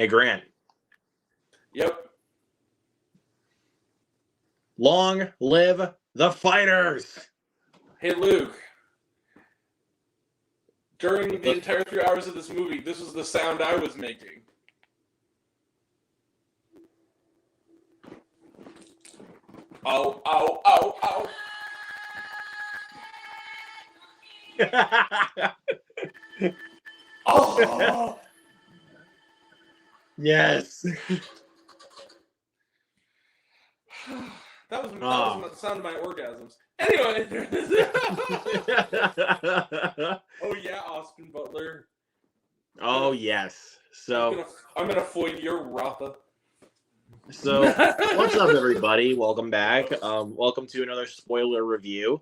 Hey, Grant. Yep. Long live the fighters! Hey, Luke. During the entire 3 hours of this movie, this was the sound I was making. Oh, oh, oh, oh. Oh! Yes. That was the sound of my orgasms. Anyway. Oh, yeah, Austin Butler. Oh, yes. So I'm gonna foil your Ratha. So, what's up, everybody? Welcome back. Welcome to another spoiler review.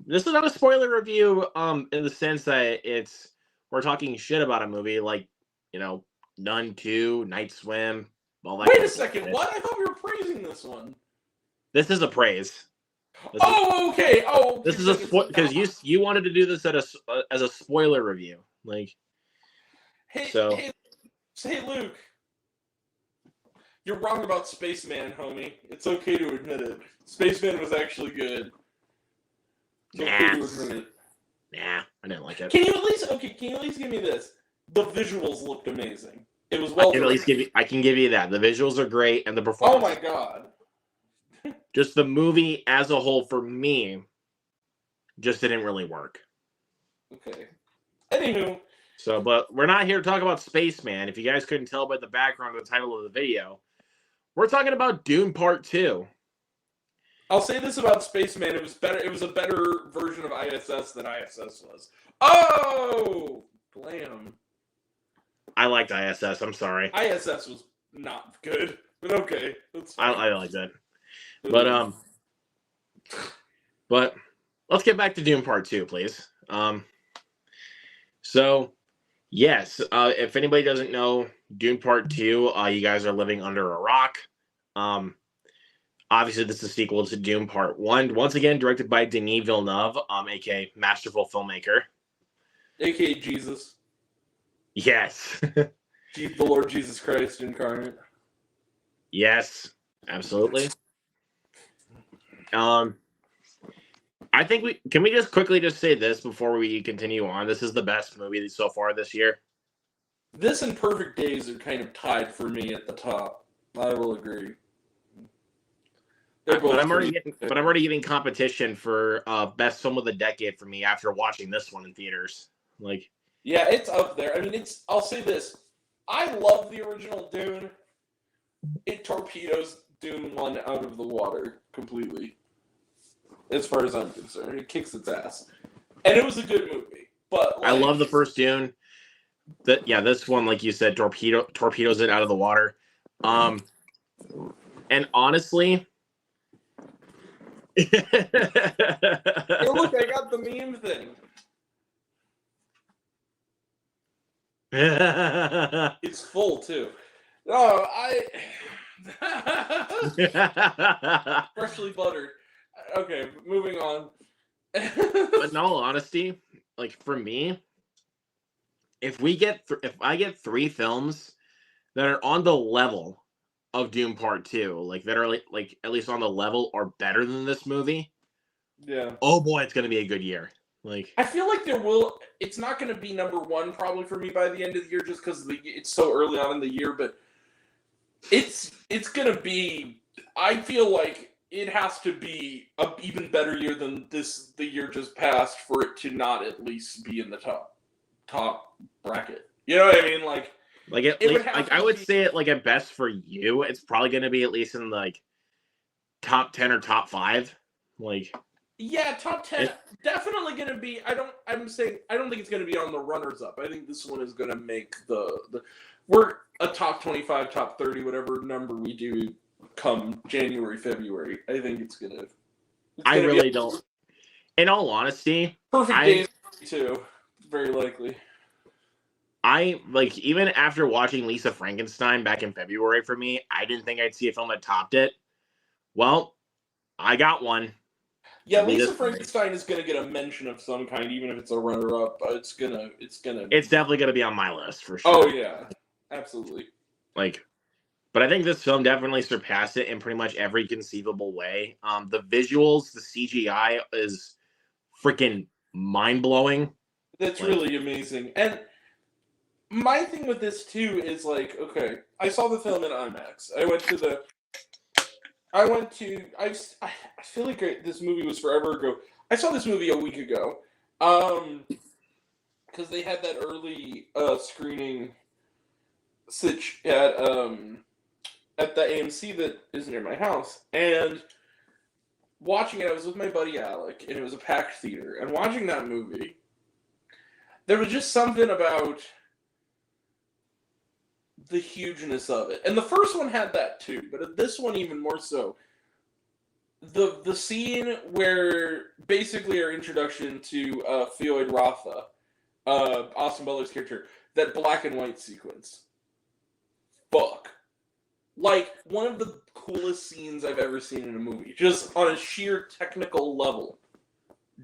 This is not a spoiler review, in the sense that we're talking shit about a movie like, Nun 2, Night Swim. All that. Wait a second, what? I thought we were praising this one. This is a praise. Okay. Oh, this is a because you wanted to do this as a spoiler review, like. Hey, Luke. You're wrong about Spaceman, homie. It's okay to admit it. Spaceman was actually good. Nah, I didn't like it. Can you at least give me this? The visuals looked amazing. It was well done. I can give you that. The visuals are great, and the performance. Oh my god. Just the movie as a whole, for me, just didn't really work. Okay. Anywho. So, but we're not here to talk about Spaceman. If you guys couldn't tell by the background of the title of the video, we're talking about Dune Part 2. I'll say this about Spaceman. It was better. It was a better version of ISS than ISS was. Oh! Blam. I liked ISS. I'm sorry. ISS was not good, but okay. That's fine. I liked it. But let's get back to Dune Part 2, please. So, yes, if anybody doesn't know, Dune Part 2, you guys are living under a rock. Obviously, this is a sequel to Dune Part 1. Once again, directed by Denis Villeneuve, a.k.a. masterful filmmaker. A.k.a. Jesus. Yes. The Lord Jesus Christ incarnate. Yes, absolutely. I think can we just quickly just say this before we continue on? This is the best movie so far this year. This and Perfect Days are kind of tied for me at the top. I will agree. But I'm already getting competition for best film of the decade for me after watching this one in theaters. Like, yeah, it's up there. I mean, I'll say this: I love the original Dune. It torpedoes Dune 1 out of the water completely. As far as I'm concerned, it kicks its ass, and it was a good movie. But I love the first Dune. This one, like you said, torpedoes it out of the water. And honestly, hey, look, I got the meme thing. It's full too. No, freshly buttered. Okay, moving on. But in all honesty, like for me, if I get 3 films that are on the level of Dune Part 2, like that are like at least on the level or better than this movie, yeah. Oh boy, it's gonna be a good year. Like, I feel like it's not going to be number 1 probably for me by the end of the year just because it's so early on in the year, but it's going to be, I feel like it has to be an even better year than the year just passed for it to not at least be in the top bracket. You know what I mean? I would say it like at best for you, it's probably going to be at least in like top 10 or top 5. Like, yeah, top 10. Definitely going to be. I don't think it's going to be on the runners up. I think this one is going to make we're a top 25, top 30, whatever number we do come January, February. I think it's going to. I really don't. In all honesty, Perfect Days too. Very likely. Even after watching Lisa Frankenstein back in February for me, I didn't think I'd see a film that topped it. Well, I got one. Yeah, Lisa Frankenstein is gonna get a mention of some kind, even if it's a runner-up. It's definitely gonna be on my list for sure. Oh yeah, absolutely. Like, but I think this film definitely surpassed it in pretty much every conceivable way. The visuals, the CGI is freaking mind blowing. That's Like, really amazing. And my thing with this too is like, okay, I saw the film in IMAX. I feel like this movie was forever ago. I saw this movie a week ago. Because they had that early screening sitch at the AMC that is near my house. And watching it, I was with my buddy Alec, and it was a packed theater. And watching that movie, there was just something about the hugeness of it. And the first one had that too, but this one even more so. The scene where basically our introduction to Feoid Rotha, Austin Butler's character, that black and white sequence. Fuck. Like, one of the coolest scenes I've ever seen in a movie. Just on a sheer technical level.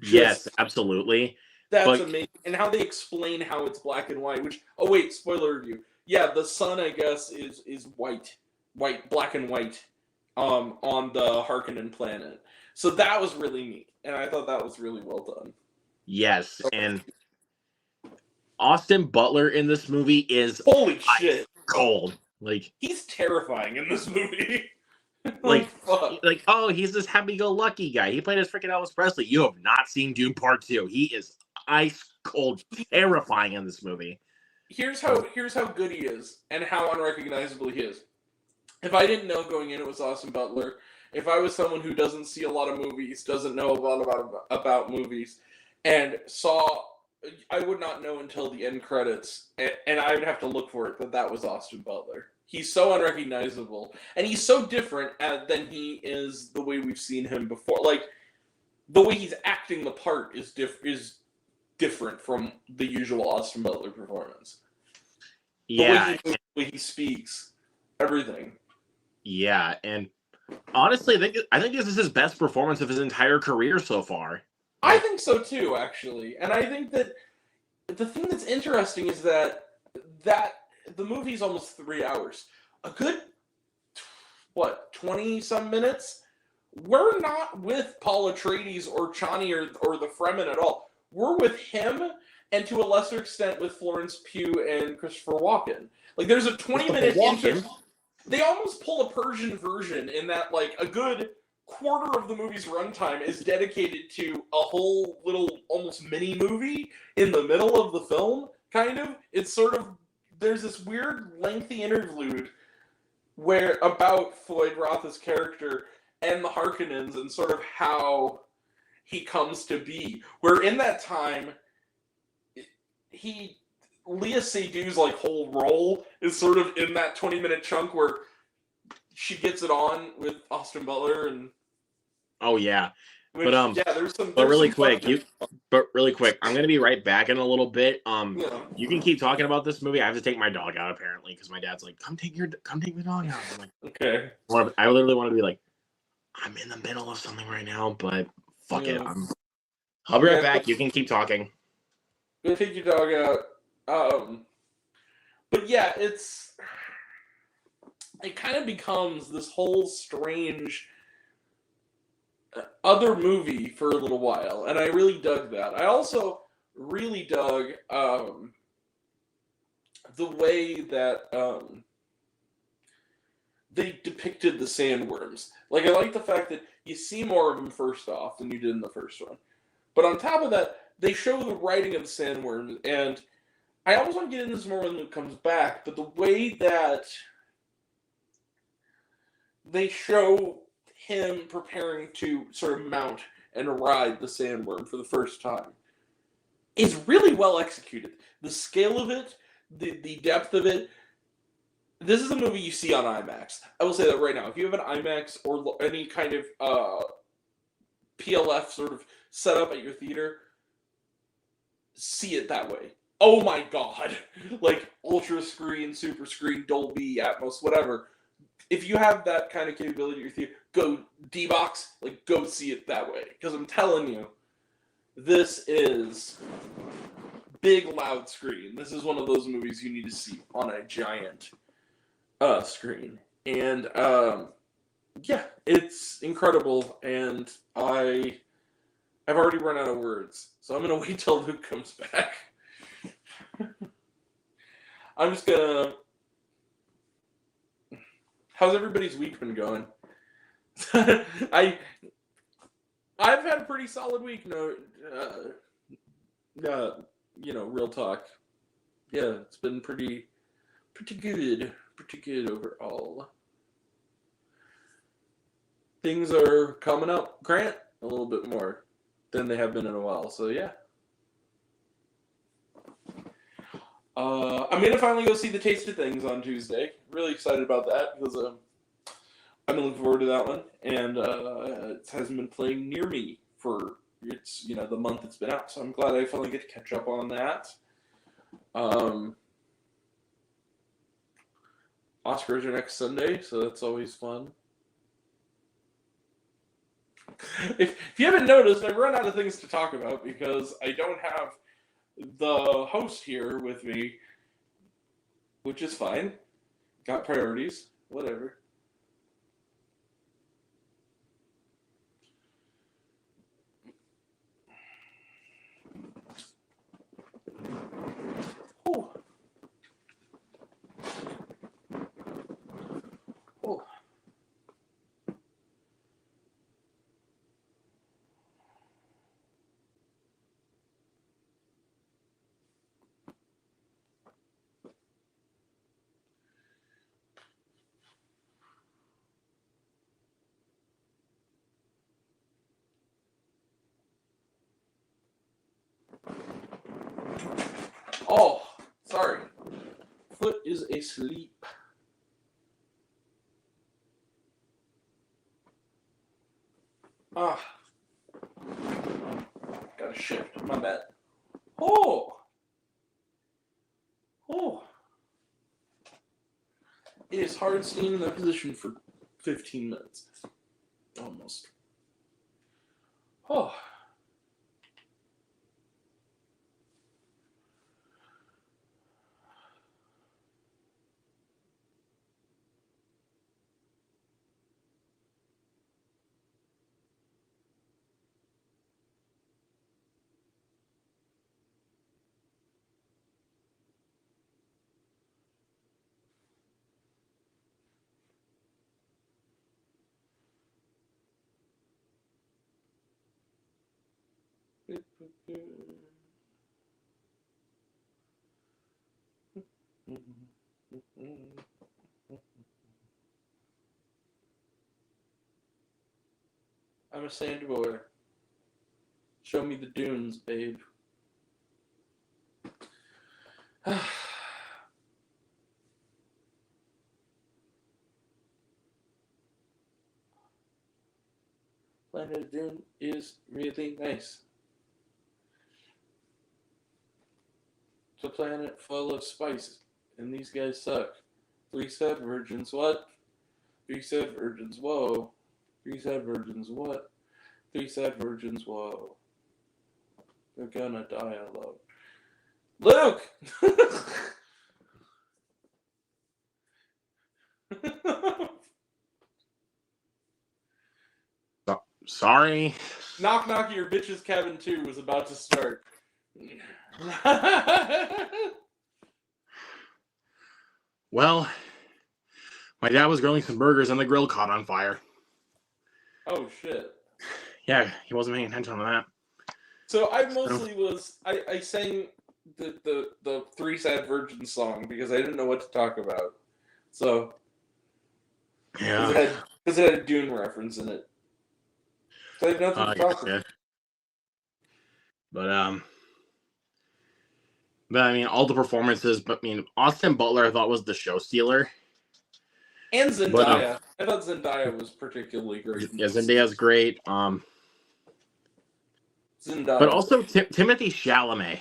yes, absolutely. That's amazing. And how they explain how it's black and white, which, oh wait, spoiler review. Yeah, the sun, I guess, is white, black and white, on the Harkonnen planet. So that was really neat, and I thought that was really well done. Yes, and Austin Butler in this movie is holy shit cold. Like, he's terrifying in this movie. like, oh, he's this happy-go-lucky guy. He played as freaking Elvis Presley. You have not seen Dune Part 2. He is ice cold, terrifying in this movie. Here's how good he is, and how unrecognizable he is. If I didn't know going in it was Austin Butler, if I was someone who doesn't see a lot of movies, doesn't know a lot about movies, and saw, I would not know until the end credits, and I would have to look for it, that was Austin Butler. He's so unrecognizable, and he's so different than he is the way we've seen him before. Like, the way he's acting the part is different from the usual Austin Butler performance. Yeah. The way he speaks, everything. Yeah, and honestly, I think this is his best performance of his entire career so far. I think so too, actually. And I think that the thing that's interesting is that the movie's almost 3 hours. A good, 20-some minutes? We're not with Paul Atreides or Chani or the Fremen at all. We're with him, and to a lesser extent with Florence Pugh and Christopher Walken. Like, there's a 20-minute intro. They almost pull a Persian version in that, like, a good quarter of the movie's runtime is dedicated to a whole little almost mini movie in the middle of the film, kind of. It's sort of, there's this weird lengthy interlude about Feoid Rotha's character and the Harkonnens and sort of how he comes to be. Where in that time, Leah Seydoux like whole role is sort of in that 20-minute chunk where she gets it on with Austin Butler and. Oh yeah, which, there's some. But really quick, I'm gonna be right back in a little bit. You can keep talking about this movie. I have to take my dog out apparently because my dad's like, come take the dog out. I'm like, okay. I literally want to be like, I'm in the middle of something right now, but fuck it. I'll be right back. You can keep talking. Go take your dog out. But yeah, it kind of becomes this whole strange other movie for a little while, and I really dug that. I also really dug the way that they depicted the sandworms. Like, I like the fact that you see more of them first off than you did in the first one. But on top of that, they show the writing of the sandworms, and I always want to get into this more when it comes back, but the way that they show him preparing to sort of mount and ride the sandworm for the first time is really well executed. The scale of it, the depth of it. This is a movie you see on IMAX. I will say that right now. If you have an IMAX or any kind of PLF sort of setup at your theater, see it that way. Oh my god. Like, ultra screen, super screen, Dolby, Atmos, whatever. If you have that kind of capability at your theater, go D-Box, like, go see it that way. Because I'm telling you, this is big loud screen. This is one of those movies you need to see on a giant screen. And yeah, it's incredible, and I've already run out of words, so I'm gonna wait till Luke comes back. I'm just gonna. How's everybody's week been going? I've had a pretty solid week. No, real talk. Yeah, it's been pretty good overall. Things are coming up, Grant, a little bit more than they have been in a while. So yeah. I'm gonna finally go see the Taste of Things on Tuesday. Really excited about that because I've been looking forward to that one, and it hasn't been playing near me for the month it's been out. So I'm glad I finally get to catch up on that. Oscars are next Sunday, so that's always fun. If you haven't noticed, I've run out of things to talk about because I don't have the host here with me, which is fine. Got priorities, whatever. Oh. Oh. Oh, sorry. Foot is asleep. Ah. Gotta shift. My bad. Oh. Oh. It is hard staying in that position for 15 minutes. Almost. Oh. I'm a sand boy. Show me the dunes, babe. Planet of Dune is really nice. It's a planet full of spice, and these guys suck. 3 sad virgins, what? 3 sad virgins, whoa. 3 sad virgins, what? 3 sad virgins, whoa. They're gonna die alone. Luke! Sorry. Knock Knock Your Bitch's Cabin 2 was about to start. Well, my dad was grilling some burgers and the grill caught on fire. Oh, shit. Yeah, he wasn't paying attention to that. So I mostly I sang the 3 Sad Virgins song because I didn't know what to talk about. So, yeah. Because it had a Dune reference in it. So I had nothing to talk about. But I mean, all the performances. But I mean, Austin Butler, I thought was the show stealer. And Zendaya. I thought Zendaya was particularly great. Yeah, Zendaya's great. Zendaya. But also Timothy Chalamet.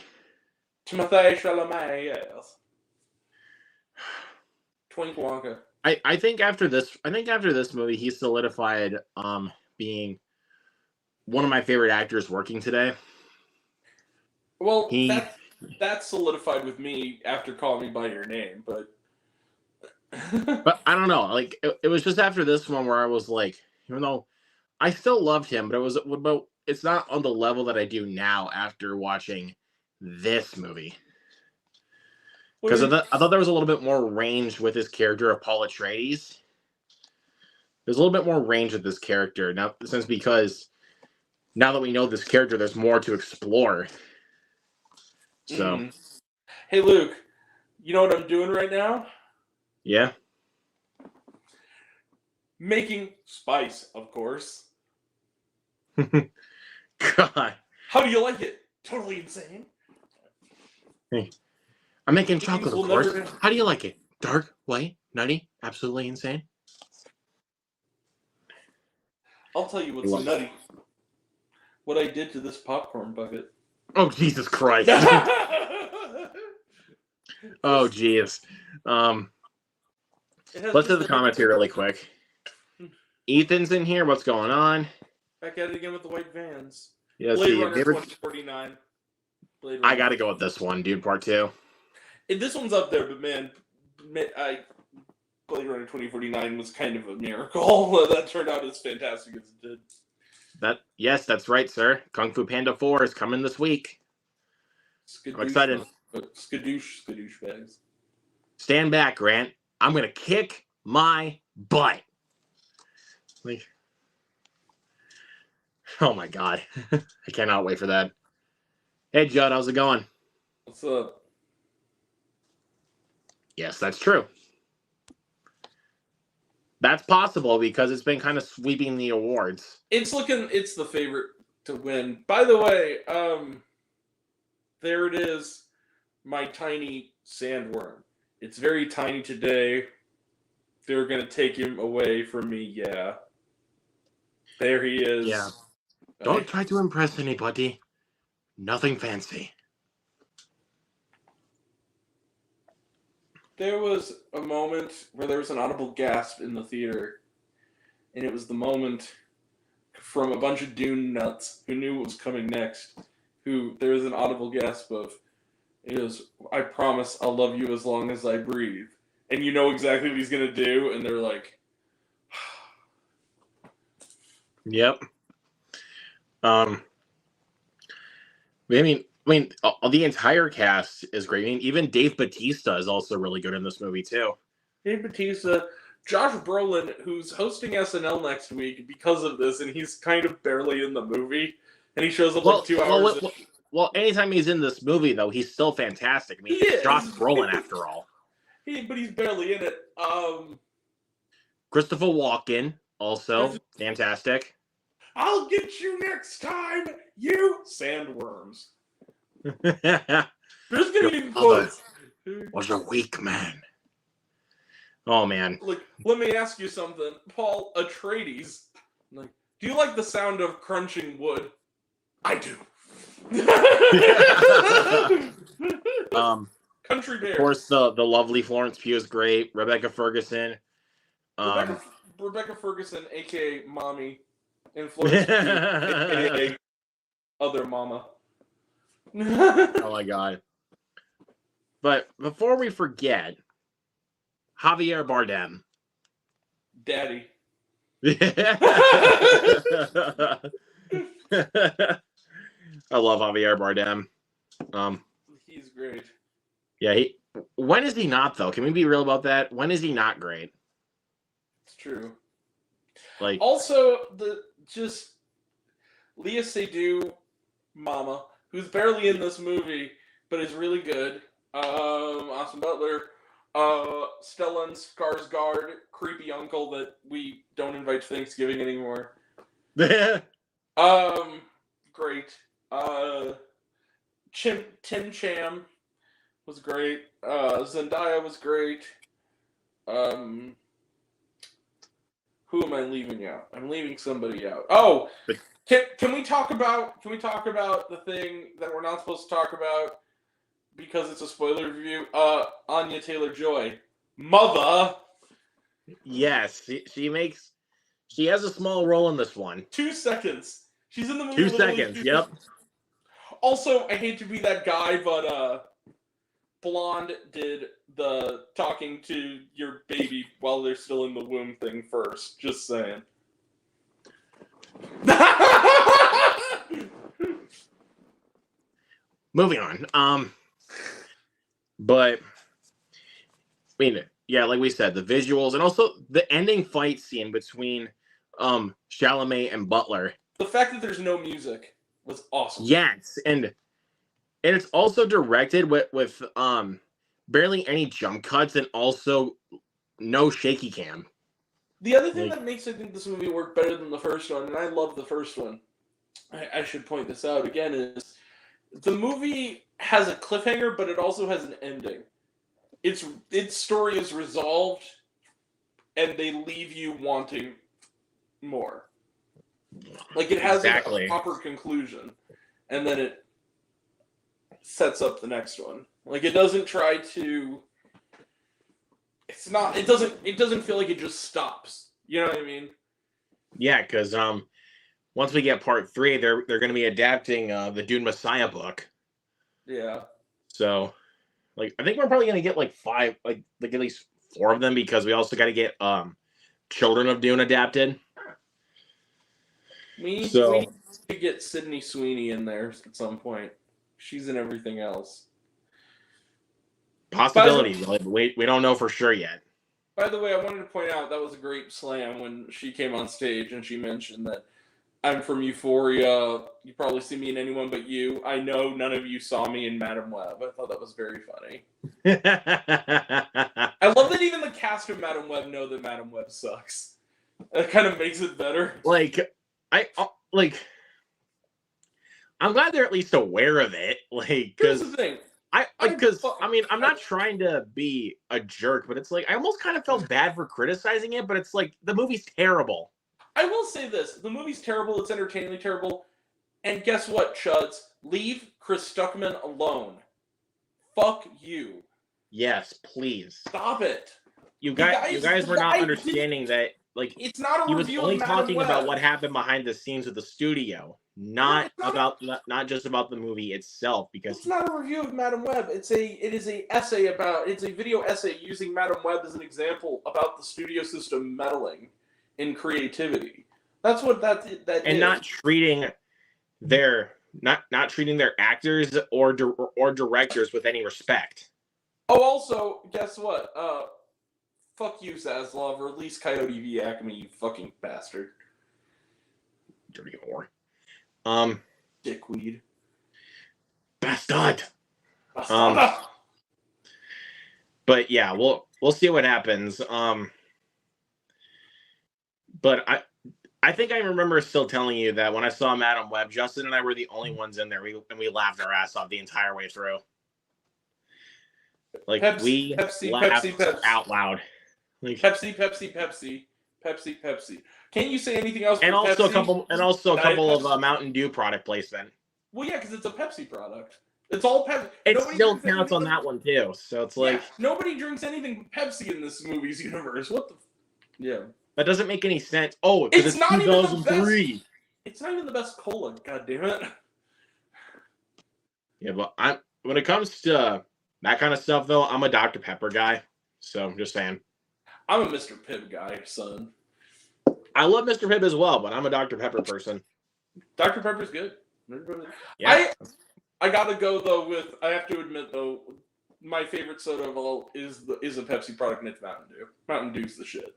Timothée Chalamet, yes. Twink Wonka. I think after this movie, he solidified being one of my favorite actors working today. Well, that's solidified with me after calling me by your name, but But I don't know. Like it was just after this one where I was like, even though I still loved him, but it's not on the level that I do now after watching this movie. Because I thought there was a little bit more range with his character of Paul Atreides. There's a little bit more range with this character now, because now that we know this character, there's more to explore. So, Hey Luke, you know what I'm doing right now? Yeah. Making spice, of course. God. How do you like it? Totally insane. Hey. I'm making chocolate, of course. Never... How do you like it? Dark, white, nutty, absolutely insane? I'll tell you what's nutty. What I did to this popcorn bucket. Oh, Jesus Christ. Oh, jeez. Let's hit the comments here really quick. Ethan's in here. What's going on? Back at it again with the white vans. Yeah, Blade Runner 2049. I gotta go with this one, dude. Part 2. This one's up there, but man, Blade Runner 2049 was kind of a miracle. That turned out as fantastic as it did. Yes, that's right, sir. Kung Fu Panda 4 is coming this week. I'm excited. Skadoosh bags. Stand back, Grant. I'm gonna kick my butt. Like, oh my god. I cannot wait for that. Hey Judd, how's it going? What's up? Yes, that's true. That's possible because it's been kind of sweeping the awards. It's the favorite to win. By the way, there it is, my tiny sandworm. It's very tiny today. They're going to take him away from me, yeah. There he is. Yeah. Don't try to impress anybody. Nothing fancy. There was a moment where there was an audible gasp in the theater. And it was the moment from a bunch of Dune nuts who knew what was coming next. There was an audible gasp of, it was, I promise I'll love you as long as I breathe. And you know exactly what he's going to do. And they're like... Yep. I mean, the entire cast is great. I mean, even Dave Bautista is also really good in this movie too. Dave Bautista, Josh Brolin, who's hosting SNL next week because of this, and he's kind of barely in the movie, and he shows up like 2 hours. Well, anytime he's in this movie, though, he's still fantastic. I mean, it's Josh Brolin after all. But he's barely in it. Christopher Walken, also fantastic. I'll get you next time, you sandworms. There's gonna be quotes. Was a weak man. Oh man. Like, let me ask you something, Paul Atreides. Like, do you like the sound of crunching wood? I do. Country Bear. Of course, the lovely Florence Pugh is great. Rebecca Ferguson. Rebecca Ferguson, aka Mommy, and Florence Pugh, aka Other Mama. Oh my god. But before we forget, Javier Bardem. Daddy. I love Javier Bardem. He's great. Yeah, when is he not though? Can we be real about that? When is he not great? It's true. Like, also Leah Seydoux, Mama, who's barely in this movie but is really good. Austin Butler, Stellan Skarsgård, creepy uncle that we don't invite to Thanksgiving anymore. Great. Tim Cham was great. Zendaya was great. Who am I leaving out? I'm leaving somebody out. Oh, can we talk about the thing that we're not supposed to talk about because it's a spoiler review? Anya Taylor-Joy, Mother. Yes, she has a small role in this one. 2 seconds. She's in the movie. 2 seconds. Yep. Also, I hate to be that guy, but Blonde did the talking to your baby while they're still in the womb thing first. Just saying. Moving on. But I mean, yeah, like we said, the visuals and also the ending fight scene between Chalamet and Butler. The fact that there's no music was awesome. Yes, and it's also directed with barely any jump cuts and also no shaky cam. The other thing that makes I think this movie work better than the first one, and I love the first one, I should point this out again, is the movie has a cliffhanger, but it also has an ending. Its story is resolved, and they leave you wanting more. Like, it has a proper conclusion, and then it sets up the next one. Like, it doesn't try to... It doesn't feel like it just stops. You know what I mean? Yeah, because once we get part 3, they're going to be adapting the Dune Messiah book. Yeah. So, like, I think we're probably going to get like 5, like at least 4 of them, because we also got to get Children of Dune adapted. We need to get Sydney Sweeney in there at some point. She's in everything else. Possibility, but we don't know for sure yet. By the way, I wanted to point out that was a great slam when she came on stage and she mentioned that I'm from Euphoria. You probably see me in Anyone But You. I know none of you saw me in Madam Web. I thought that was very funny. I love that even the cast of Madam Web know that Madam Web sucks. That kind of makes it better. I'm glad they're at least aware of it. Like, here's the thing. I'm not trying to be a jerk, but it's like I almost kind of felt bad for criticizing it, but it's like the movie's terrible. I will say this: the movie's terrible. It's entertainingly terrible. And guess what, Chuds? Leave Chris Stuckman alone. Fuck you. Yes, please. Stop it. You guys were not understanding that. Like, it's not a review. He was only talking about what happened behind the scenes of the studio, not just about the movie itself. Because it's not a review of Madam Web. It's a video essay using Madam Web as an example about the studio system meddling in creativity. That's what that and is. Not treating their actors or directors with any respect. Oh, also, guess what? Fuck you, Zaslav. Release Coyote v. Acme, you fucking bastard. Dirty whore. Dickweed. Bastard. But yeah, we'll see what happens. But I think I remember still telling you that when I saw Madam Web, Justin and I were the only ones in there. We laughed our ass off the entire way through. Like, we laughed out loud. Like, Pepsi. Can't you say anything else? And also Pepsi? a couple of Mountain Dew product placement. Well, yeah, because it's a Pepsi product. It's all Pepsi. It still counts on that one too. So it's like nobody drinks anything Pepsi in this movie's universe. What the? Yeah. That doesn't make any sense. Oh, it's not 2003. It's not even the best cola. God damn it. Yeah, but when it comes to that kind of stuff, though, I'm a Dr. Pepper guy. So I'm just saying. I'm a Mr. Pibb guy, son. I love Mr. Pibb as well, but I'm a Dr. Pepper person. Dr. Pepper's good. Yeah. I gotta go though with. I have to admit though, my favorite soda of all is a Pepsi product, and it's Mountain Dew. Mountain Dew's the shit.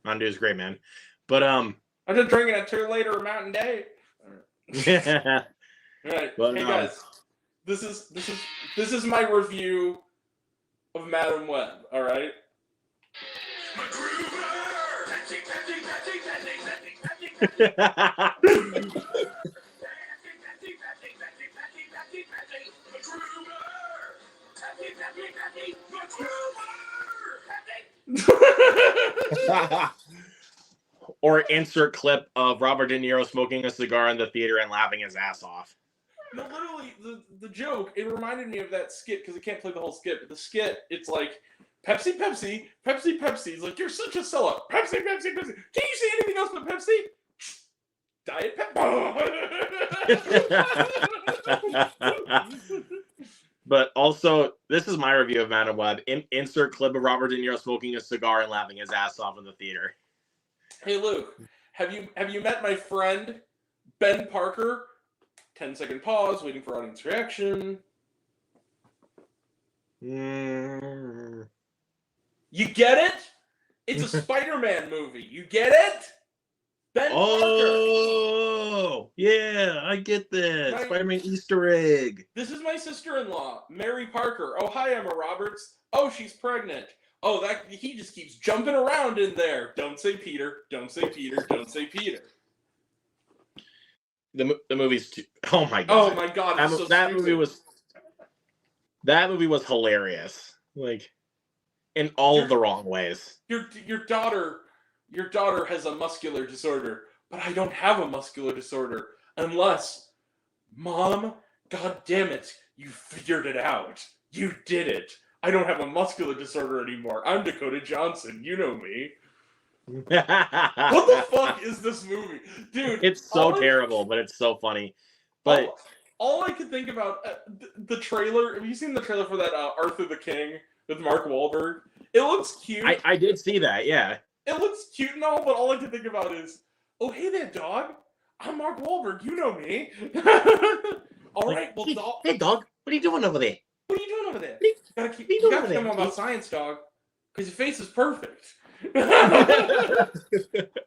Mountain Dew is great, man. But I'm just drinking a 2 liter of Mountain Dew. Yeah. All right. But, hey guys, this is my review of Madam Web. All right. Or insert clip of Robert De Niro smoking a cigar in the theater and laughing his ass off. No, literally, the joke, it reminded me of that skit, because I can't play the whole skit, but the skit, it's like, Pepsi. It's like, you're such a sellout. Pepsi. Can you say anything else but Pepsi? Diet Pepsi. But also, this is my review of Madam Web. Insert clip of Robert De Niro smoking a cigar and laughing his ass off in the theater. Hey Luke, have you met my friend Ben Parker? 10-second pause, waiting for audience reaction. Mm. You get it? It's a Spider-Man movie. You get it? Ben Parker. Oh, yeah, I get that. Spider-Man Easter egg. This is my sister-in-law, Mary Parker. Oh, hi, Emma Roberts. Oh, she's pregnant. Oh, that he just keeps jumping around in there. Don't say Peter. Don't say Peter. Don't say Peter. The movie's too. Oh my god. Oh my god. That movie was hilarious. Like, in all of the wrong ways. Your daughter has a muscular disorder, but I don't have a muscular disorder unless, Mom, god damn it, you figured it out. You did it. I don't have a muscular disorder anymore. I'm Dakota Johnson. You know me. What the fuck is this movie? Dude, it's so terrible, but it's so funny. But all I could think about, the trailer, have you seen the trailer for that Arthur the King with Mark Wahlberg? It looks cute. I did see that, yeah. It looks cute and all, but all I can think about is, oh, hey there, dog. I'm Mark Wahlberg. You know me. All right, well, dog. Hey, dog. What are you doing over there? What are you doing over there? You gotta tell me about science, dog. Because your face is perfect.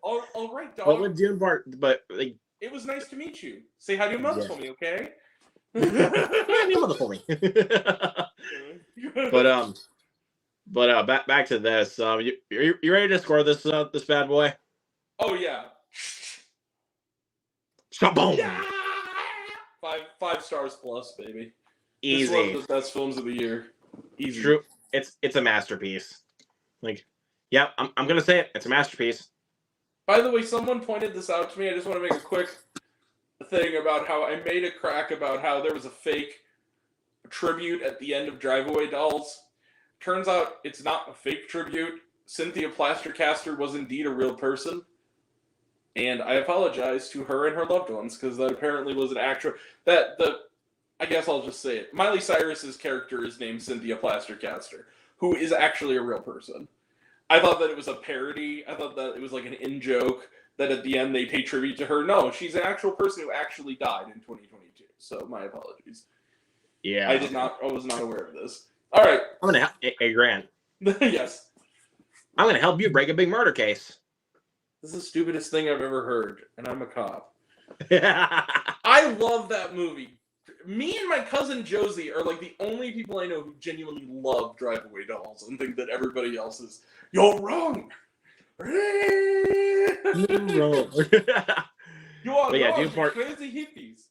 all right, dog. Well, with Dune Part, but like, it was nice to meet you. Say hi to your mother for me, okay? Yeah, your mother for me. But back to this. You ready to score this this bad boy? Oh yeah. Shaboom! Yeah! Five stars plus, baby. Easy. It's one of the best films of the year. Easy. True. It's a masterpiece. Like, yeah, I'm gonna say it. It's a masterpiece. By the way, someone pointed this out to me. I just want to make a quick thing about how I made a crack about how there was a fake tribute at the end of Drive Away Dolls. Turns out it's not a fake tribute. Cynthia Plastercaster was indeed a real person. And I apologize to her and her loved ones, because that apparently was an actress. I guess I'll just say it. Miley Cyrus's character is named Cynthia Plastercaster, who is actually a real person. I thought that it was a parody. I thought that it was like an in-joke, that at the end they pay tribute to her. No, she's an actual person who actually died in 2022. So my apologies. Yeah. I was not aware of this. All right. I'm gonna hey Grant. Yes. I'm gonna help you break a big murder case. This is the stupidest thing I've ever heard, and I'm a cop. I love that movie. Me and my cousin Josie are like the only people I know who genuinely love Drive Away Dolls and think that everybody else is, you're wrong. You're wrong. You are but yeah, wrong, Dune Part, crazy hippies.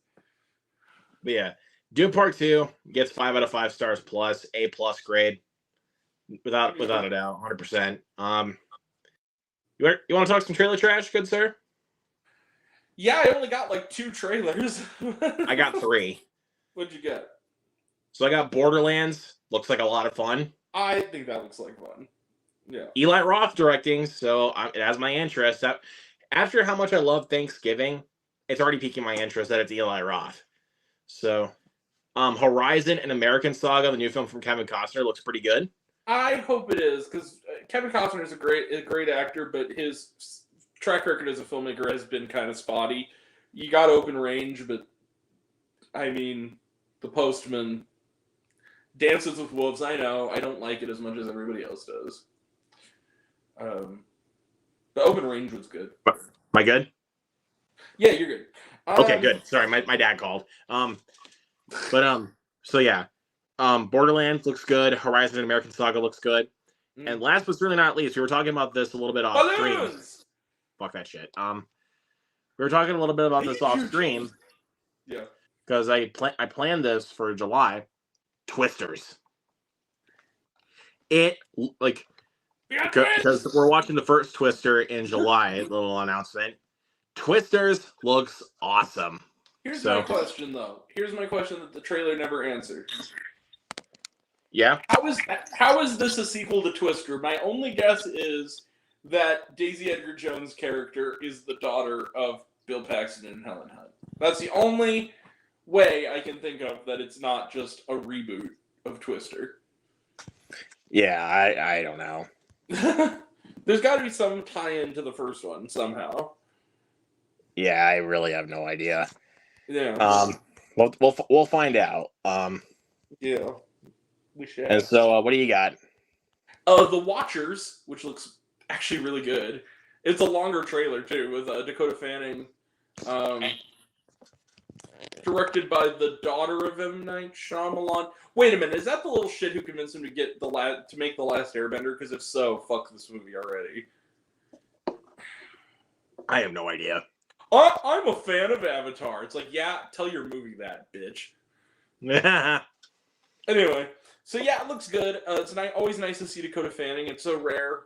But yeah, Dune Part 2 gets 5 out of 5 stars plus, A+ grade, without a doubt, 100%. You want to talk some trailer trash, good sir? Yeah, I only got like 2 trailers. I got 3. What'd you get? So I got Borderlands. Looks like a lot of fun. I think that looks like fun. Yeah. Eli Roth directing, so it has my interest. After how much I love Thanksgiving, it's already piquing my interest that it's Eli Roth. So, Horizon and American Saga, the new film from Kevin Costner, looks pretty good. I hope it is, because Kevin Costner is a great actor, but his track record as a filmmaker has been kind of spotty. You got Open Range, but I mean, The Postman, Dances with Wolves. I know I don't like it as much as everybody else does. The Open Range was good. Am I good? Yeah, you're good. Okay, good. Sorry, my dad called. So yeah. Borderlands looks good. Horizon and American Saga looks good. And last but certainly not least, we were talking about this a little bit off stream. Fuck that shit. We were talking a little bit about this off stream. Yeah. Because I planned this for July. Twisters. Because we're watching the first Twister in July, little announcement. Twisters looks awesome. Here's my question, though. Here's my question that the trailer never answered. Yeah? How is this a sequel to Twister? My only guess is that Daisy Edgar Jones' character is the daughter of Bill Paxton and Helen Hunt. That's the only way I can think of that it's not just a reboot of Twister. Yeah, I don't know. There's got to be some tie-in to the first one somehow. Yeah, I really have no idea. Yeah. We'll find out. Yeah. We should. And so, what do you got? The Watchers, which looks actually really good. It's a longer trailer too, with Dakota Fanning, directed by the daughter of M. Night Shyamalan. Wait a minute, is that the little shit who convinced him to get to make The Last Airbender? Because if so, fuck this movie already. I have no idea. I'm a fan of Avatar. It's like, yeah, tell your movie that, bitch. Anyway, so yeah, it looks good. It's always nice to see Dakota Fanning. It's so rare,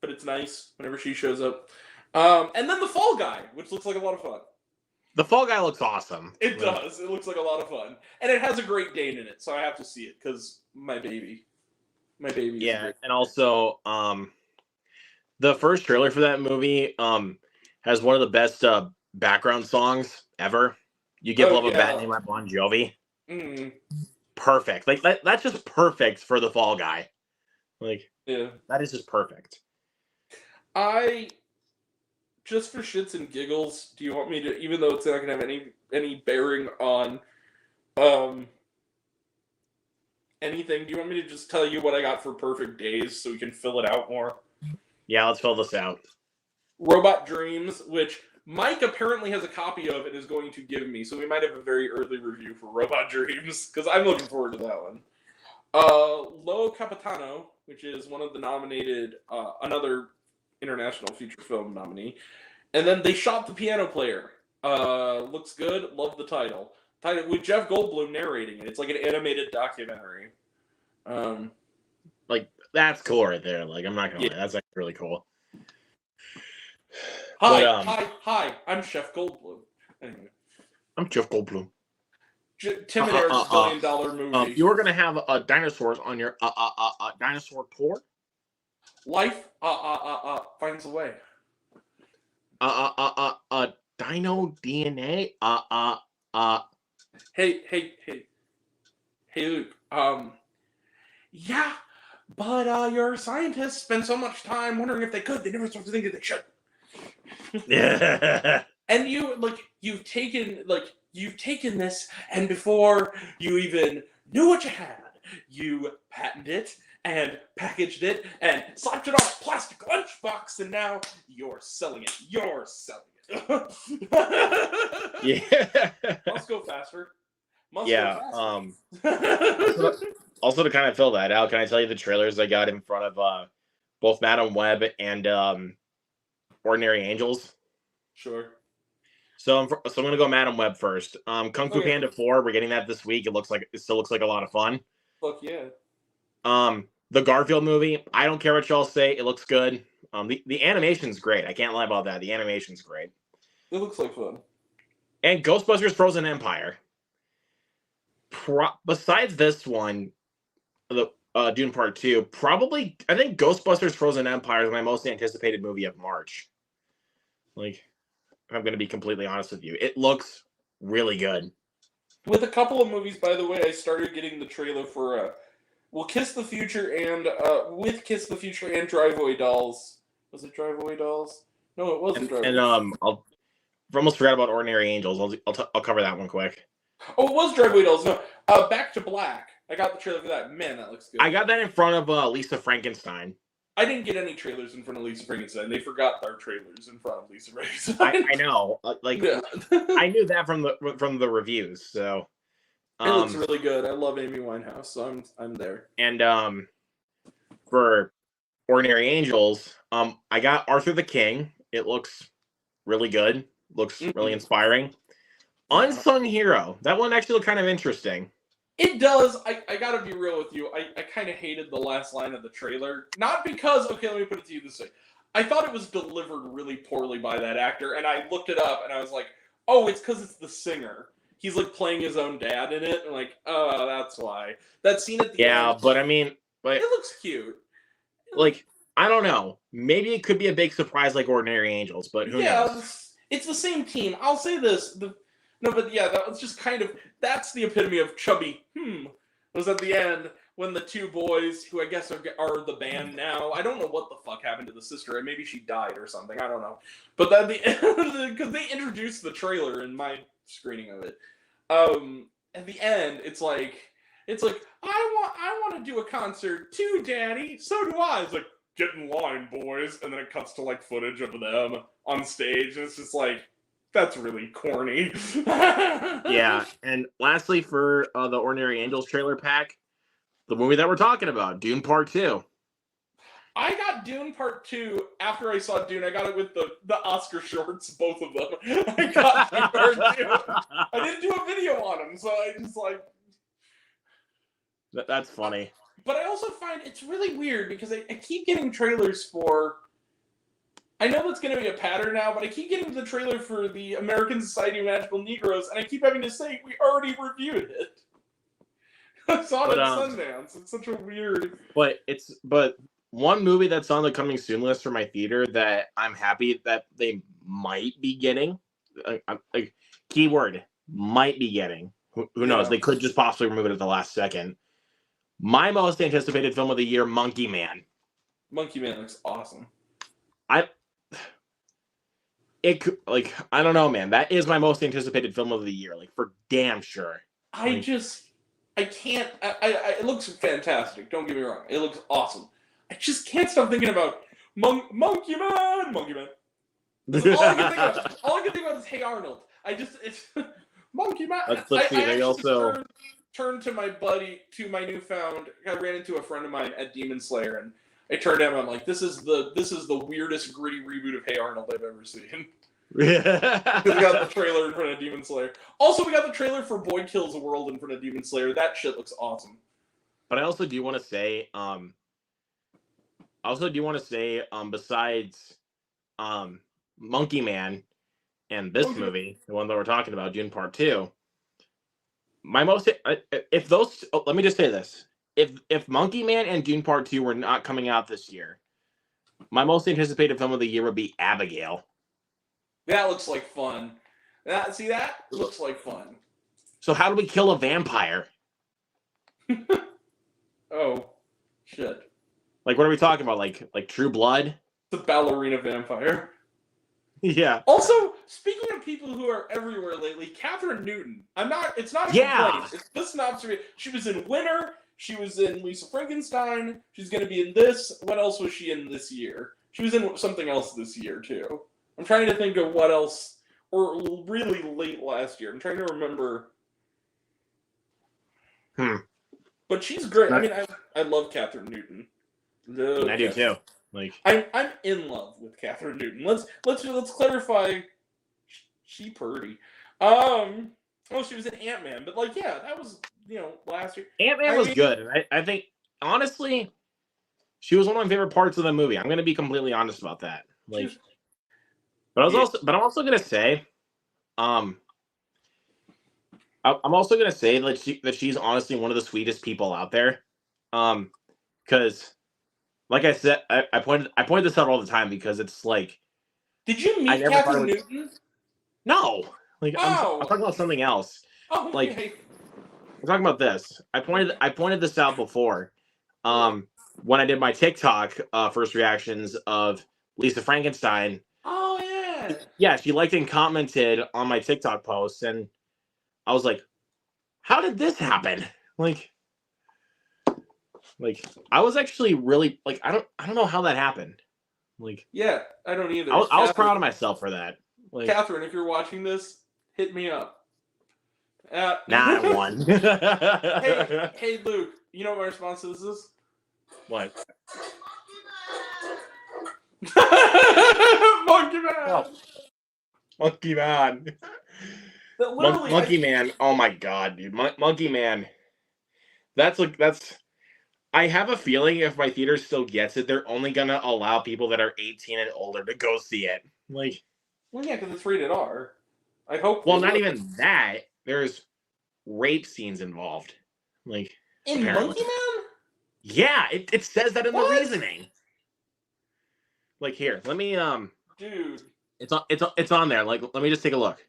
but it's nice whenever she shows up. And then The Fall Guy, which looks like a lot of fun. The Fall Guy looks awesome. It does. It looks like a lot of fun. And it has a Great Dane in it, so I have to see it, because my baby. Yeah, and also, the first trailer for that movie has one of the best background songs ever. You Give Love a Bad Name by Bon Jovi. Mm. Perfect. Like that's just perfect for The Fall Guy. Like, yeah, that is just perfect. Just for shits and giggles, do you want me to, even though it's not going to have any bearing on anything, do you want me to just tell you what I got for Perfect Days so we can fill it out more? Yeah, let's fill this out. Robot Dreams, which Mike apparently has a copy of and is going to give me, so we might have a very early review for Robot Dreams, because I'm looking forward to that one. Lo Capitano, which is one of the nominated, another international feature film nominee. And then They Shot the Piano Player. Looks good. Love the title. With Jeff Goldblum narrating it. It's like an animated documentary. Like, that's cool right there. Like, I'm not gonna lie, that's like really cool. Hi. I'm Jeff Goldblum. Anyway. I'm Jeff Goldblum. Tim and Eric's $1 billion movie. You were gonna have dinosaurs on your dinosaur tour. Life finds a way. Dino DNA. Hey, Luke. Yeah, but your scientists spend so much time wondering if they could. They never start to think that they should. Yeah. And you've taken this, and before you even knew what you had, you patented it and packaged it and slapped it on a plastic lunchbox, and now you're selling it. Yeah. Must go faster. Also, to kind of fill that out, can I tell you the trailers I got in front of both Madam Web and Ordinary Angels? Sure. So I'm gonna go Madam Web first. Kung Fu Panda 4, we're getting that this week. It still looks like a lot of fun. Fuck yeah. The Garfield movie, I don't care what y'all say, it looks good. The animation's great. I can't lie about that. The animation's great. It looks like fun. And Ghostbusters Frozen Empire. Besides this one, the Dune Part 2, probably, I think Ghostbusters Frozen Empire is my most anticipated movie of March. Like, if I'm going to be completely honest with you, it looks really good. With a couple of movies, by the way, I started getting the trailer for Kiss the Future and Kiss the Future and Drive-Away Dolls. Was it Drive-Away Dolls? No, it wasn't Drive-Away. And I almost forgot about Ordinary Angels. I'll cover that one quick. Oh, it was Drive-Away Dolls. No, Back to Black. I got the trailer for that. Man, that looks good. I got that in front of Lisa Frankenstein. I didn't get any trailers in front of Lisa Frankenstein. They forgot our trailers in front of Lisa Frankenstein. I know. Yeah. I knew that from the reviews. So it looks really good. I love Amy Winehouse, so I'm there. And for Ordinary Angels, I got Arthur the King. It looks really good. Looks really inspiring. Unsung Hero. That one actually looked kind of interesting. It does. I gotta be real with you. I kind of hated the last line of the trailer. Not because, okay, let me put it to you this way. I thought it was delivered really poorly by that actor, and I looked it up, and I was like, oh, it's because it's the singer. He's, like, playing his own dad in it, and like, oh, that's why. That scene at the end. Yeah, but I mean... it looks cute. Like, I don't know. Maybe it could be a big surprise like Ordinary Angels, but who knows? It's the same team. I'll say this. No, but yeah, that was just kind of, that's the epitome of chubby, was at the end when the two boys, who I guess are the band now, I don't know what the fuck happened to the sister, and maybe she died or something, I don't know. But at the end, because they introduced the trailer in my screening of it, at the end, it's like, I want to do a concert too, Daddy, so do I. It's like, get in line, boys, and then it cuts to like footage of them on stage, and it's just like, that's really corny. Yeah, and lastly, for the Ordinary Angels trailer pack, the movie that we're talking about, Dune Part 2. I got Dune Part 2 after I saw Dune. I got it with the Oscar shorts, both of them. I got Dune Part 2. I didn't do a video on them, so I just like... That's funny. But I also find it's really weird because I keep getting trailers for... I know that's going to be a pattern now, but I keep getting the trailer for the American Society of Magical Negroes, and I keep having to say, we already reviewed it. I saw it at Sundance. It's such a weird... But one movie that's on the coming soon list for my theater that I'm happy that they might be getting, like keyword, might be getting. Who knows? They could just possibly remove it at the last second. My most anticipated film of the year, Monkey Man. Monkey Man looks awesome. I don't know, man. That is my most anticipated film of the year, like for damn sure. I can't. It looks fantastic. Don't get me wrong. It looks awesome. I just can't stop thinking about Monkey Man. Monkey Man. All I can think about is Hey Arnold. It's Monkey Man. Let's see. They also turned to my newfound. I ran into a friend of mine at Demon Slayer, and I turned to him. I'm like, this is the weirdest gritty reboot of Hey Arnold I've ever seen. Yeah. We got the trailer in front of Demon Slayer. Also, we got the trailer for Boy Kills the World in front of Demon Slayer. That shit looks awesome. But I also do want to say, besides Monkey Man and this movie, the one that we're talking about, Dune Part 2, my most if those let me just say this. If Monkey Man and Dune Part 2 were not coming out this year, my most anticipated film of the year would be Abigail. That looks like fun. That looks like fun. So how do we kill a vampire? Oh, shit. Like, what are we talking about? Like True Blood? The ballerina vampire. Yeah. Also, speaking of people who are everywhere lately, Catherine Newton. It's not a complaint. It's just an observation. She was in Winter. She was in Lisa Frankenstein. She's going to be in this. What else was she in this year? She was in something else this year, too. I'm trying to think of what else, or really late last year. I'm trying to remember. But she's great. I mean, I love Catherine Newton. I do too. Like, I'm in love with Catherine Newton. Let's clarify. She purdy. She was in Ant-Man, but that was last year. Ant-Man was good. And I think honestly, she was one of my favorite parts of the movie. I'm going to be completely honest about that. Like. But I'm also gonna say, I'm also gonna say that she's honestly one of the sweetest people out there, because, like I said, I point this out all the time because it's like, did you meet Catherine Newton? No, like I'm talking about something else. Oh, okay. Like I'm talking about this. I pointed this out before, when I did my TikTok first reactions of Lisa Frankenstein. Oh yeah. Yeah, she liked and commented on my TikTok posts, and I was like, how did this happen? Like I was actually really like, I don't know how that happened. Like, yeah, I don't either. I was proud of myself for that. Like, Catherine, if you're watching this, hit me up. Nah, I won. Hey Luke, you know what my response to this is? What? Monkey Man. Oh. Monkey Man. Monkey Man. Oh my god, dude. Monkey Man. That's. I have a feeling if my theater still gets it, they're only gonna allow people that are 18 and older to go see it. Like. Well, yeah, because it's rated R. I hope. Well, not even that. There's rape scenes involved. Like. In apparently. Monkey Man. Yeah, it says that in the reasoning. Like, here, let me Dude. It's on there. Like, let me just take a look.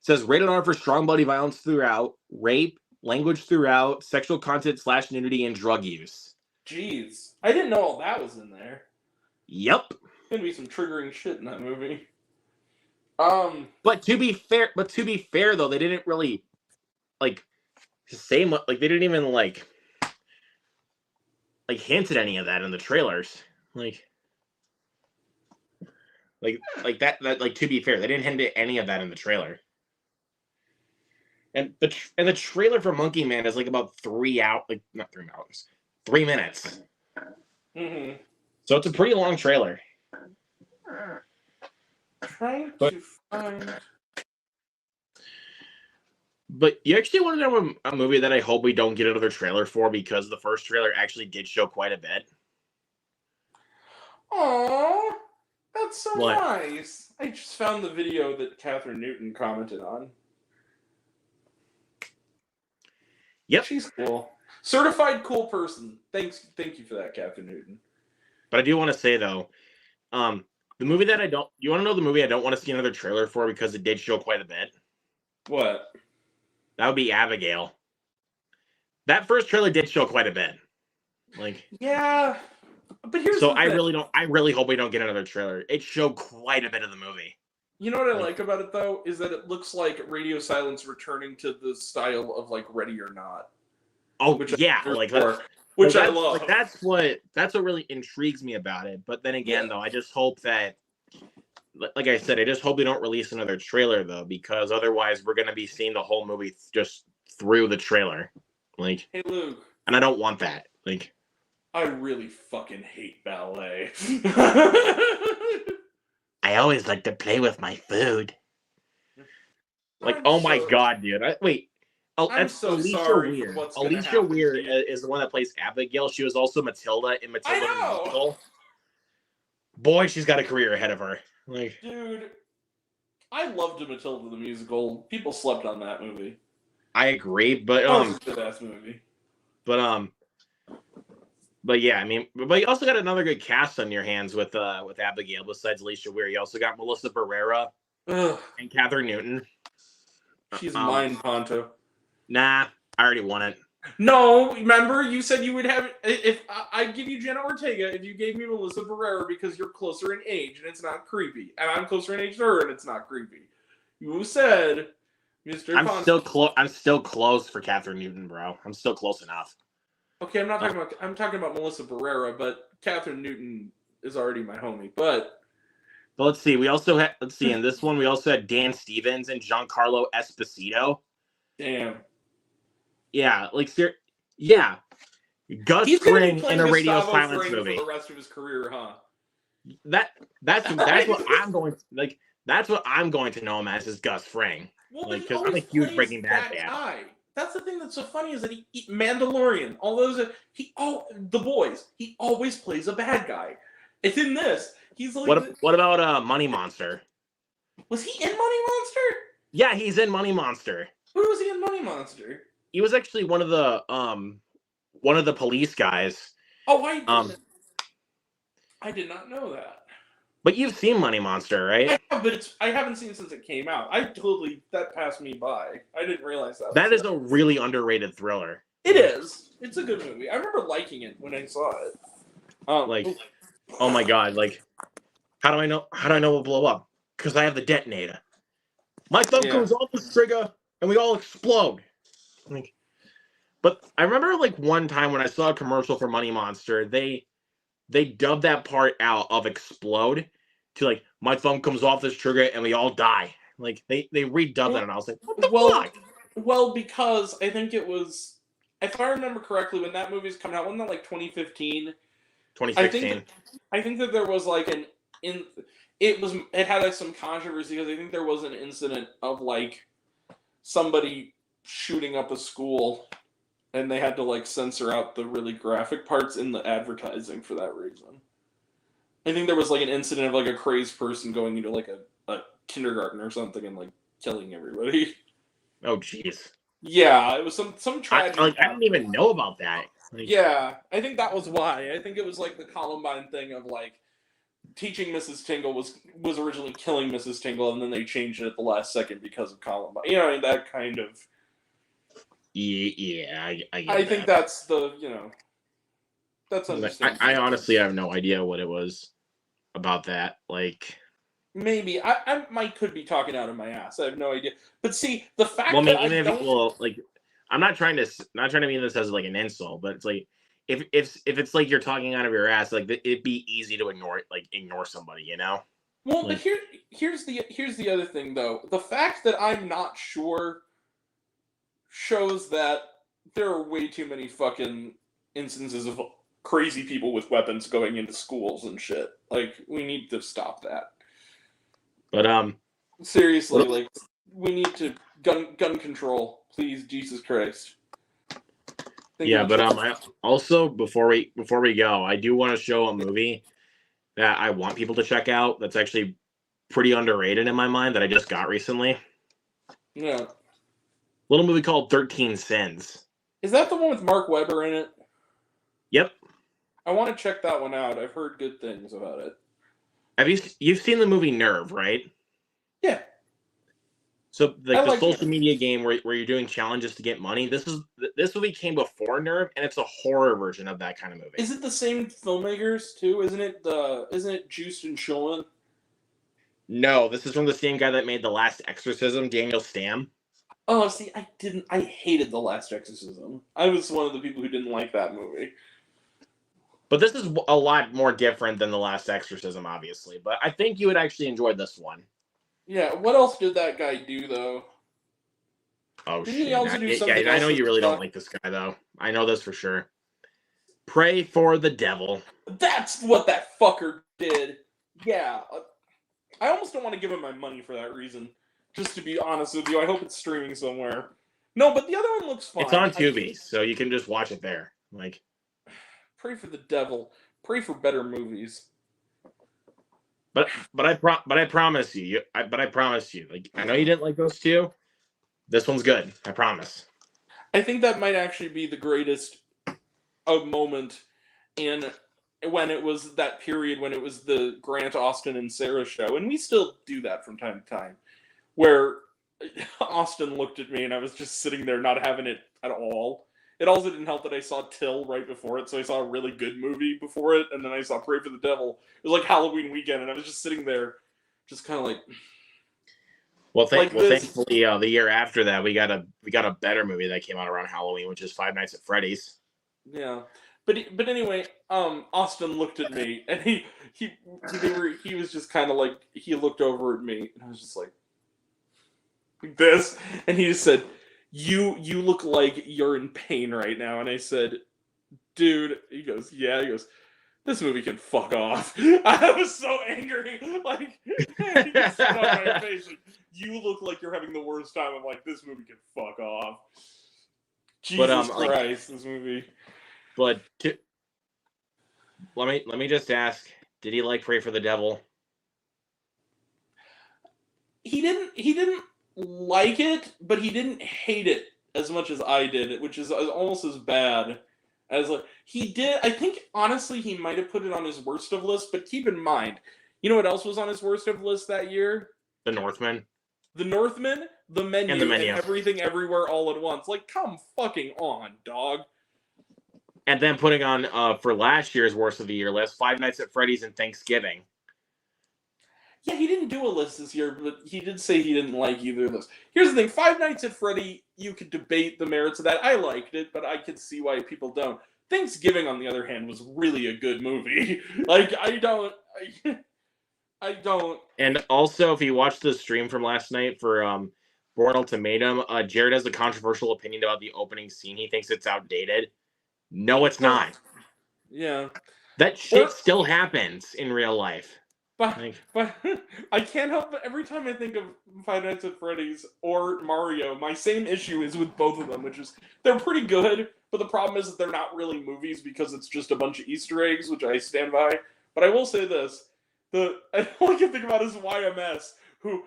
says rated R for strong bloody violence throughout, rape, language throughout, sexual content / nudity, and drug use. Jeez, I didn't know all that was in there. Yep. Gonna be some triggering shit in that movie. But to be fair, though, they didn't really like say much. Like they didn't even like hint at any of that in the trailers. Like that. Like to be fair, they didn't hint at any of that in the trailer. And the trailer for Monkey Man is like about 3 hours, like not 3 hours, 3 minutes. Mm-hmm. So it's a pretty long trailer. Trying to find. But you actually want to know a movie that I hope we don't get another trailer for, because the first trailer actually did show quite a bit. Aww, that's so What? nice. I just found the video that Catherine Newton commented on. Yep. She's cool. Certified cool person. Thank you for that, Catherine Newton. But I do want to say though, the movie that you want to know the movie I don't want to see another trailer for because it did show quite a bit? What? That would be Abigail. That first trailer did show quite a bit. Like, yeah, but here's so the thing. I really hope we don't get another trailer. It showed quite a bit of the movie. You know what I like about it though is that it looks like Radio Silence returning to the style of like Ready or Not. Oh, yeah, which I love. Like that's what really intrigues me about it. But then again, though, I just hope that, like I said, I just hope they don't release another trailer though, because otherwise we're gonna be seeing the whole movie just through the trailer. Like, hey Luke, and I don't want that. Like, I really fucking hate ballet. I always like to play with my food. Like, my god, dude! Wait. Oh, that's so Alicia Weir. Alicia Weir is the one that plays Abigail. She was also Matilda in Matilda the Musical. Boy, she's got a career ahead of her. Like, dude, I loved Matilda the Musical. People slept on that movie. I agree, but it's a good ass movie. But yeah, I mean, but you also got another good cast on your hands with Abigail besides Alicia Weir. You also got Melissa Barrera and Catherine Newton. She's mine, Ponto. Nah, I already won it. No, remember you said you would have it if I'd give you Jenna Ortega if you gave me Melissa Barrera because you're closer in age and it's not creepy, and I'm closer in age to her and it's not creepy. You said, Mr. I'm still close for Catherine Newton, bro. I'm still close enough. Okay, I'm talking about Melissa Barrera, but Catherine Newton is already my homie. But let's see. We also had in this one we also had Dan Stevens and Giancarlo Esposito. Damn. Yeah, yeah. Gus Fring in a Radio Silence movie for the rest of his career, huh? That's what I'm going to, like. That's what I'm going to know him as is Gus Fring. Well, because I'm a huge Breaking Bad fan. That's the thing that's so funny is that he Mandalorian, The Boys, he always plays a bad guy. It's in this. He's like what about Money Monster? Was he in Money Monster? Yeah, he's in Money Monster. Who was he in Money Monster? He was actually one of the police guys. Oh, I did not know that. But you've seen Money Monster, right? I have, but I haven't seen it since it came out. That passed me by. I didn't realize that. That is a really underrated thriller. It is. It's a good movie. I remember liking it when I saw it. Oh my god! Like, how do I know it'll blow up? Because I have the detonator. My thumb comes off the trigger, and we all explode. Like, but I remember one time when I saw a commercial for Money Monster, they dubbed that part out of explode to my thumb comes off this trigger and we all die. Like they redubbed it, and I was like, what the fuck? Well, because I think it was, if I remember correctly, when that movie's coming out, wasn't that 2015? 2016. I think that there was it had some controversy because I think there was an incident of somebody shooting up a school, and they had to censor out the really graphic parts in the advertising for that reason. I think there was an incident of a crazed person going into a kindergarten or something and killing everybody. Oh jeez. Yeah, it was some tragedy. I didn't even know about that. Yeah, I think that was why. I think it was the Columbine thing of teaching Mrs. Tingle was originally killing Mrs. Tingle, and then they changed it at the last second because of Columbine. You know, that kind of. Yeah, I get I think that. that's the that's understandable. I honestly have no idea what it was about that. Like, maybe I might could be talking out of my ass. I have no idea. But see, the fact well, I mean, that even I if don't. well, like, I'm not trying to mean this as like an insult, but it's like if it's like you're talking out of your ass, like it'd be easy to ignore somebody, you know. Well, Like, but here's the other thing though. The fact that I'm not sure shows that there are way too many fucking instances of crazy people with weapons going into schools and shit. Like, we need to stop that. but Seriously, like, we need to gun control, please, Jesus Christ. yeah, but I also before we go, I do want to show a movie that I want people to check out. That's actually pretty underrated in my mind that I just got recently. Yeah. Little movie called 13 Sins. Is that the one with Mark Webber in it? Yep. I want to check that one out. I've heard good things about it. Have you've seen the movie Nerve, right? Yeah. So the social media game where you're doing challenges to get money. This movie came before Nerve, and it's a horror version of that kind of movie. Is it the same filmmakers too? Isn't it Juiced and Chillin'? No, this is from the same guy that made The Last Exorcism, Daniel Stamm. Oh, see, I hated The Last Exorcism. I was one of the people who didn't like that movie. But this is a lot more different than The Last Exorcism, obviously. But I think you would actually enjoy this one. Yeah, what else did that guy do, though? Oh, Didn't shit. he also do something I know else you really don't like this guy, though. I know this for sure. Pray for the Devil. That's what that fucker did. Yeah. I almost don't want to give him my money for that reason. Just to be honest with you, I hope it's streaming somewhere. No, but the other one looks fine. It's on Tubi, so you can just watch it there. Like, Pray for the Devil. Pray for better movies. But I promise you, like, I know you didn't like those two. This one's good. I promise. I think that might actually be the greatest moment in when it was that period when it was the Grant, Austin, and Sarah show, and we still do that from time to time, where Austin looked at me and I was just sitting there not having it at all. It also didn't help that I saw Till right before it, so I saw a really good movie before it, and then I saw Pray for the Devil. It was like Halloween weekend, and I was just sitting there, just kind of like. Thankfully, the year after that, we got a better movie that came out around Halloween, which is Five Nights at Freddy's. Yeah, but anyway, Austin looked at me, and he was just kind of like, he looked over at me, and I was just like this, and he just said, You look like you're in pain right now. And I said, dude, he goes, yeah. He goes, this movie can fuck off. I was so angry. Like, he just said on my face, like, you look like you're having the worst time. I'm like, this movie can fuck off. Jesus Christ, this movie. But let me just ask, did he like Pray for the Devil? He didn't like it, but he didn't hate it as much as I did, which is almost as bad as like he did. I think honestly he might have put it on his worst of list, but keep in mind, you know what else was on his worst of list that year? The Northman. The Northman, The Menu, and Everything Everywhere All at Once. Like, come fucking on, dog. And then putting on for last year's worst of the year list, Five Nights at Freddy's and Thanksgiving. Yeah, he didn't do a list this year, but he did say he didn't like either of those. Here's the thing, Five Nights at Freddy, you could debate the merits of that. I liked it, but I could see why people don't. Thanksgiving, on the other hand, was really a good movie. Like, I don't. And also, if you watched the stream from last night for Born Ultimatum, Jared has a controversial opinion about the opening scene. He thinks it's outdated. No, it's not. Yeah. That shit still happens in real life. But I can't help but every time I think of Five Nights at Freddy's or Mario, my same issue is with both of them, which is they're pretty good, but the problem is that they're not really movies because it's just a bunch of Easter eggs, which I stand by. But I will say this. All I can think about is YMS, who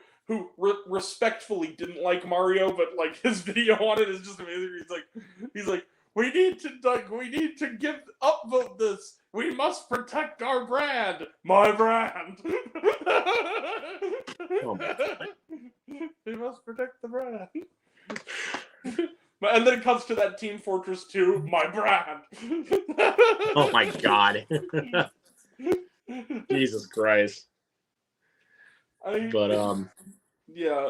respectfully didn't like Mario, but like his video on it is just amazing. He's like, We need to give upvote this. We must protect our brand. My brand. Oh my God. We must protect the brand. And then it comes to that Team Fortress 2, my brand. Oh my God. Jesus Christ. But yeah,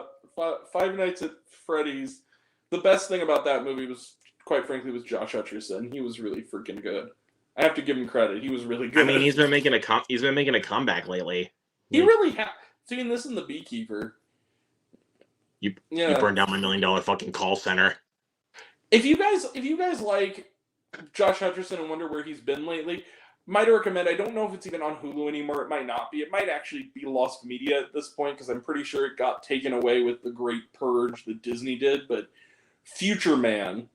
Five Nights at Freddy's. The best thing about that movie was, quite frankly, was Josh Hutcherson. He was really freaking good. I have to give him credit. He was really good. I mean, he's been making a comeback lately. He really has. Seeing this in The Beekeeper. You burned down my $1 million fucking call center. If you guys like Josh Hutcherson and wonder where he's been lately, might recommend. I don't know if it's even on Hulu anymore. It might not be. It might actually be lost media at this point because I'm pretty sure it got taken away with the Great Purge that Disney did. But Future Man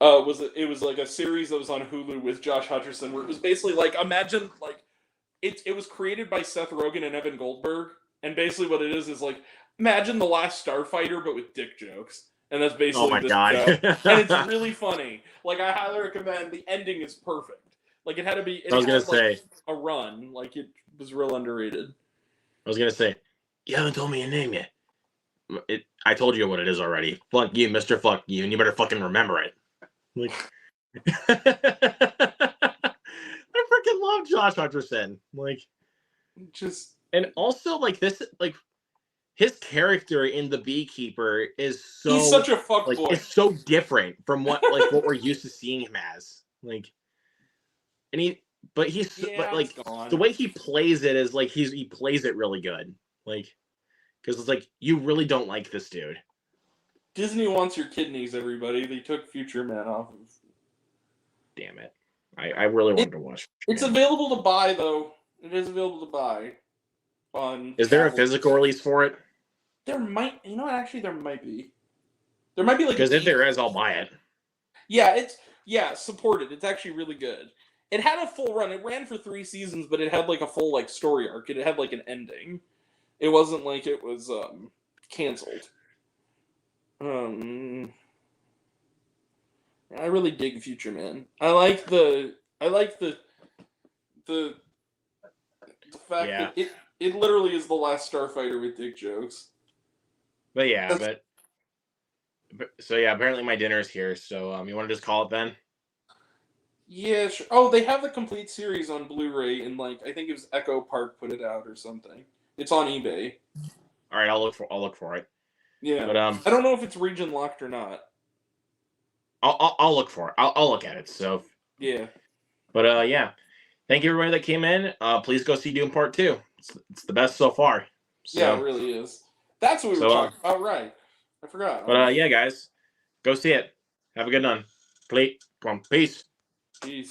was like a series that was on Hulu with Josh Hutcherson, where it was basically like, imagine like it was created by Seth Rogen and Evan Goldberg, and basically what it is like, imagine The Last Starfighter but with dick jokes. And that's basically this show. And it's really funny. Like, I highly recommend. The ending is perfect. Like, it had to be. I was gonna say a run. Like, it was real underrated. I was gonna say, you haven't told me your name yet. I told you what it is already. Fuck you, Mr. Fuck you, and you better fucking remember it. Like, I freaking love Josh Hutcherson. Like, and also like this, like. His character in The Beekeeper is he's such a fuckboy. Like, it's so different from what we're used to seeing him as. Like, and the way he plays it is like he plays it really good. Like, because it's like, you really don't like this dude. Disney wants your kidneys, everybody. They took Future Man off of. Damn it! I really wanted to watch. It's available to buy though. It is available to buy. Is there a physical release for it? There might, actually there might be. There might be like, because if there is, I'll buy it. Yeah, supported. It's actually really good. It had a full run. It ran for 3 seasons, but it had like a full like story arc. It had like an ending. It wasn't like it was canceled. I really dig Future Man. I like the fact that it literally is The Last Starfighter with dick jokes. But yeah, so yeah, apparently my dinner's here. So you want to just call it then? Yeah, sure. Oh, they have the complete series on Blu-ray, and like I think it was Echo Park put it out or something. It's on eBay. All right, I'll look for it. Yeah, but I don't know if it's region locked or not. I'll look for it. I'll look at it. So yeah. But yeah, thank you everybody that came in. Please go see Dune Part 2. It's the best so far. So, yeah, it really is. That's what we were talking about, right? I forgot. But yeah, guys, go see it. Have a good one. Peace. Peace.